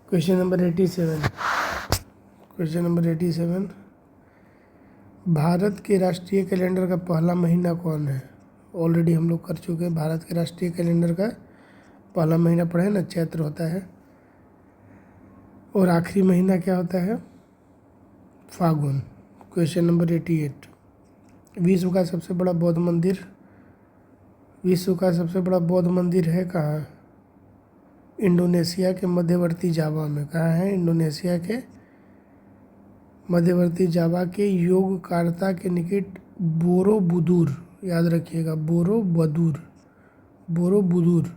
Question number 87। Question number 87, Bharat के राष्ट्रीय calendar का पहला महीना कौन है? ऑलरेडी हम लोग कर चुके हैं। भारत के राष्ट्रीय कैलेंडर का पहला महीना पढ़े ना, चैत्र होता है, और आखिरी महीना क्या होता है? फागुन। क्वेश्चन नंबर 88, विश्व का सबसे बड़ा बौद्ध मंदिर है कहाँ? इंडोनेशिया के मध्यवर्ती जावा में। कहाँ है? इंडोनेशिया के मध्यवर्ती जावा के योगकार्ता के निकट बोरोबुदुर, याद रखिएगा, बोरोबुदुर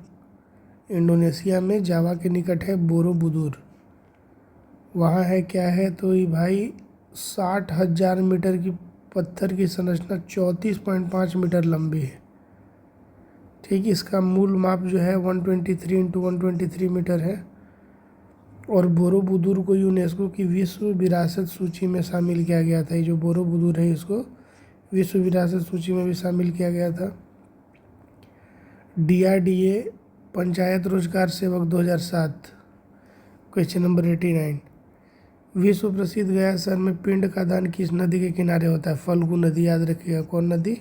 इंडोनेशिया में जावा के निकट है बोरोबुदुर। वहाँ है क्या है तो ये भाई 60,000 मीटर की पत्थर की संरचना 34.5 मीटर लंबी है। ठीक, इसका मूल माप जो है 123 × 123 मीटर है। और बोरोबुदुर को यूनेस्को की विश्व विरासत सूची में शामिल किया गया था। ये जो बोरोबुदुर है इसको विश्व विरासत सूची में भी शामिल किया गया था। DRDA पंचायत रोजगार सेवक 2007। क्वेश्चन नंबर 89, विश्व प्रसिद्ध गया शहर में पिंड का दान किस नदी के किनारे होता है? फल्गु नदी, याद रखिएगा। कौन नदी?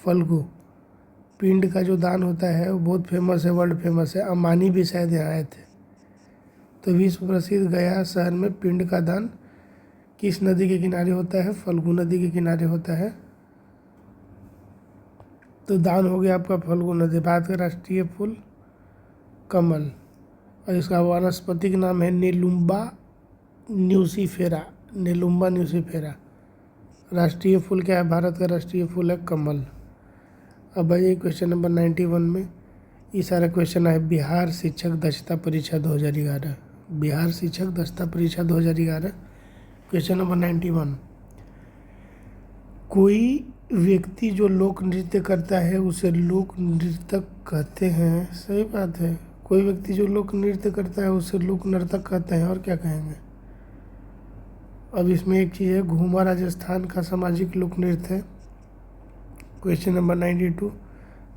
फल्गु। पिंड का जो दान होता है वो बहुत फेमस है, वर्ल्ड फेमस है। अंबानी भी शायद यहाँ आए थे। तो विश्व प्रसिद्ध गया शहर में पिंड का दान किस नदी के किनारे होता है? फल्गु नदी के किनारे होता है। तो दान हो गया आपका फल्गु नदी। भारत का राष्ट्रीय फूल कमल, और इसका वानस्पतिक नाम है नेलुम्बा न्यूसीफेरा। नेलुम्बा न्यूसीफेरा। राष्ट्रीय फूल क्या है? भारत का राष्ट्रीय फूल है कमल। अब भाई क्वेश्चन नंबर 91 में ये सारा क्वेश्चन है बिहार शिक्षक दक्षता परीक्षा 2011। बिहार शिक्षक दक्षता परीक्षा 2011। क्वेश्चन नंबर 91, कोई व्यक्ति जो लोक नृत्य करता है उसे लोक नर्तक कहते हैं। सही बात है। कोई व्यक्ति जो लोक नृत्य करता है उसे लोक नर्तक कहते हैं। और क्या कहेंगे? अब इसमें एक चीज़ है, घूमा राजस्थान का सामाजिक लोक नृत्य है। क्वेश्चन नंबर 92,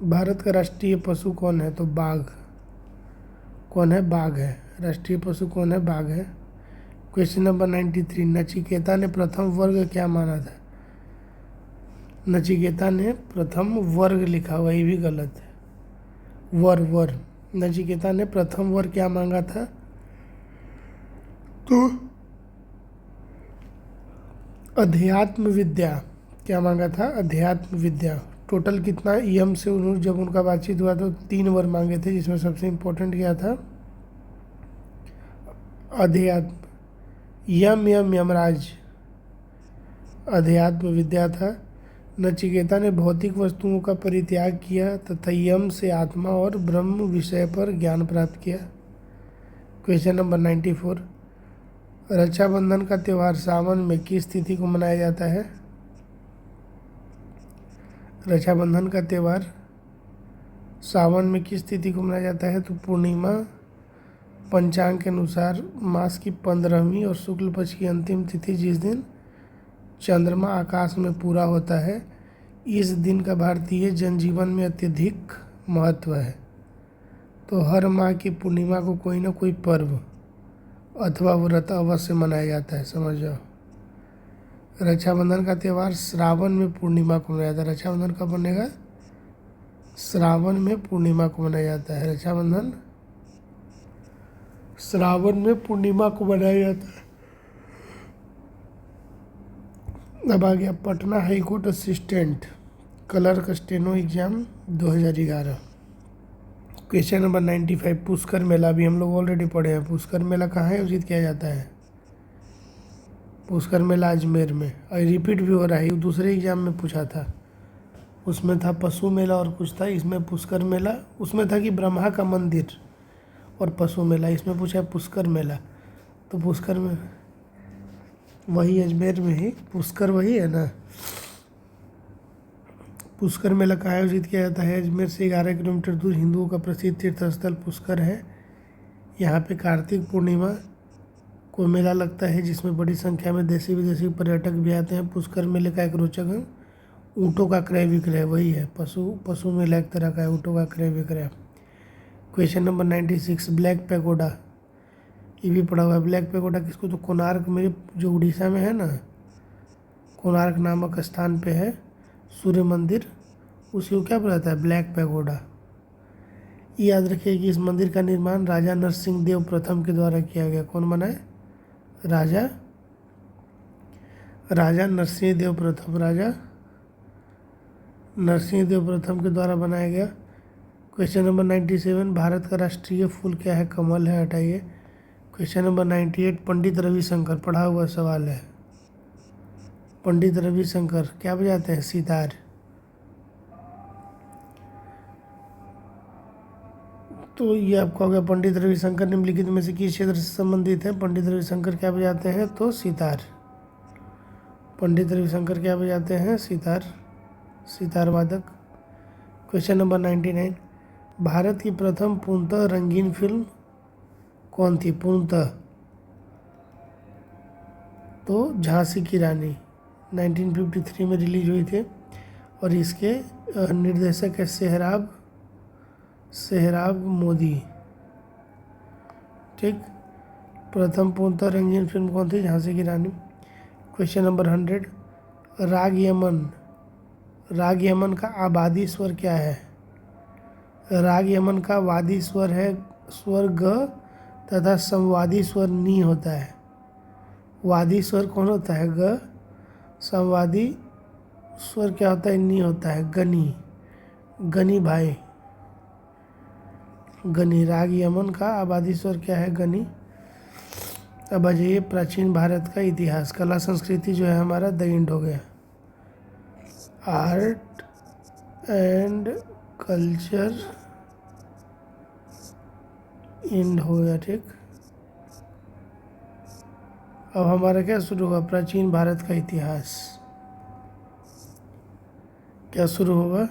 भारत का राष्ट्रीय पशु कौन है? तो बाघ। कौन है? बाघ है। राष्ट्रीय पशु कौन है? बाघ है। क्वेश्चन नंबर 93, नचिकेता ने प्रथम वर्ग क्या माना था? नचिकेता ने प्रथम वर्ग लिखा हुआ, ये भी गलत है। वर। नचिकेता ने प्रथम वर्ग क्या मांगा था? तो अध्यात्म विद्या। क्या मांगा था? अध्यात्म विद्या। टोटल कितना यम से उन्होंने जब उनका बातचीत हुआ तो 3 वर मांगे थे, जिसमें सबसे इम्पोर्टेंट क्या था? अध्यात्म। यमराज अध्यात्म विद्या था। नचिकेता ने भौतिक वस्तुओं का परित्याग किया तथा यम से आत्मा और ब्रह्म विषय पर ज्ञान प्राप्त किया। क्वेश्चन नंबर 94, रक्षाबंधन का त्यौहार सावन में किस तिथि को मनाया जाता है? रक्षाबंधन का त्यौहार सावन में किस तिथि को मनाया जाता है? तो पूर्णिमा। पंचांग के अनुसार मास की 15वीं और शुक्ल पक्ष की अंतिम तिथि जिस दिन चंद्रमा आकाश में पूरा होता है, इस दिन का भारतीय जनजीवन में अत्यधिक महत्व है। तो हर माह की पूर्णिमा को कोई ना कोई पर्व अथवा व्रत अवश्य मनाया जाता है, समझ जाओ। रक्षाबंधन का त्यौहार श्रावण में पूर्णिमा को मनाया जाता है। रक्षाबंधन कब बनेगा? श्रावण में पूर्णिमा को मनाया जाता है। रक्षाबंधन श्रावण में पूर्णिमा को मनाया जाता है। अब आ गया Patna high court assistant clerk steno exam 2011। Question number 95, Pushkar Mela भी हम लोग ऑलरेडी पढ़े हैं। पुष्कर मेला कहाँ आयोजित किया जाता है? पुष्कर मेला अजमेर में। और रिपीट भी हो रहा है, दूसरे एग्जाम में पूछा था, उसमें था पशु मेला और कुछ था, इसमें पुष्कर मेला। उसमें था कि ब्रह्मा का मंदिर और पशु मेला, इसमें पूछा है पुष्कर मेला। तो पुष्कर में वही अजमेर में ही पुष्कर वही है ना। पुष्कर मेला का आयोजित किया जाता है अजमेर से 11 किलोमीटर दूर हिंदुओं का प्रसिद्ध तीर्थस्थल पुष्कर है। यहाँ पे कार्तिक पूर्णिमा को मेला लगता है, जिसमें बड़ी संख्या में देशी विदेशी पर्यटक भी आते हैं। पुष्कर मेले का एक रोचक अंग ऊँटों का क्रय विक्रय, वही है पशु मेला एक तरह का है, ऊँटों का क्रय विक्रय। क्वेश्चन नंबर 96, ब्लैक पैगोडा ये भी पढ़ा हुआ है। ब्लैक पैगोडा किसको, तो कोणार्क में जो उड़ीसा में है ना, कोणार्क नामक स्थान पे है सूर्य मंदिर, उसी को क्या बोला जाता है, ब्लैक पैगोडा। याद रखिए कि इस मंदिर का निर्माण राजा नरसिंह देव प्रथम के द्वारा किया गया। कौन बनाए, राजा नरसिंह देव प्रथम, राजा नरसिंह देव प्रथम के द्वारा बनाया गया। क्वेश्चन नंबर 97, भारत का राष्ट्रीय फूल क्या है, कमल है, हटाइए। क्वेश्चन नंबर 98, पंडित रविशंकर, पढ़ा हुआ सवाल है। पंडित रविशंकर क्या बजाते हैं, सितार। तो ये आपका हो गया पंडित रविशंकर निम्नलिखित में से किस क्षेत्र से संबंधित है। पंडित रविशंकर क्या बजाते हैं, तो सितार। पंडित रविशंकर क्या बजाते हैं, सितार, सितार वादक। क्वेश्चन नंबर 99, भारत की प्रथम पूर्णतः रंगीन फिल्म कौन थी, पूर्णतः, तो झांसी की रानी 1953 में रिलीज हुई थी और इसके निर्देशक है सेहराब मोदी। ठीक, प्रथम पूर्णतः रंगीन फिल्म कौन थी, झांसी की रानी। क्वेश्चन नंबर 100, राग यमन का आबादी स्वर क्या है। राग यमन का वादी स्वर है स्वर ग तथा संवादी स्वर नी होता है। वादी स्वर कौन होता है, ग। संवादी स्वर क्या होता है, नी होता है, गनी, गनी भाई, गनी। राग यमन का आबादी स्वर क्या है, गनी। अब आ जाइए प्राचीन भारत का इतिहास। कला संस्कृति जो है हमारा द एंड हो गया। आर्ट एंड कल्चर एंड हो गया। ठीक, अब हमारा क्या शुरू होगा, प्राचीन भारत का इतिहास। क्या शुरू होगा,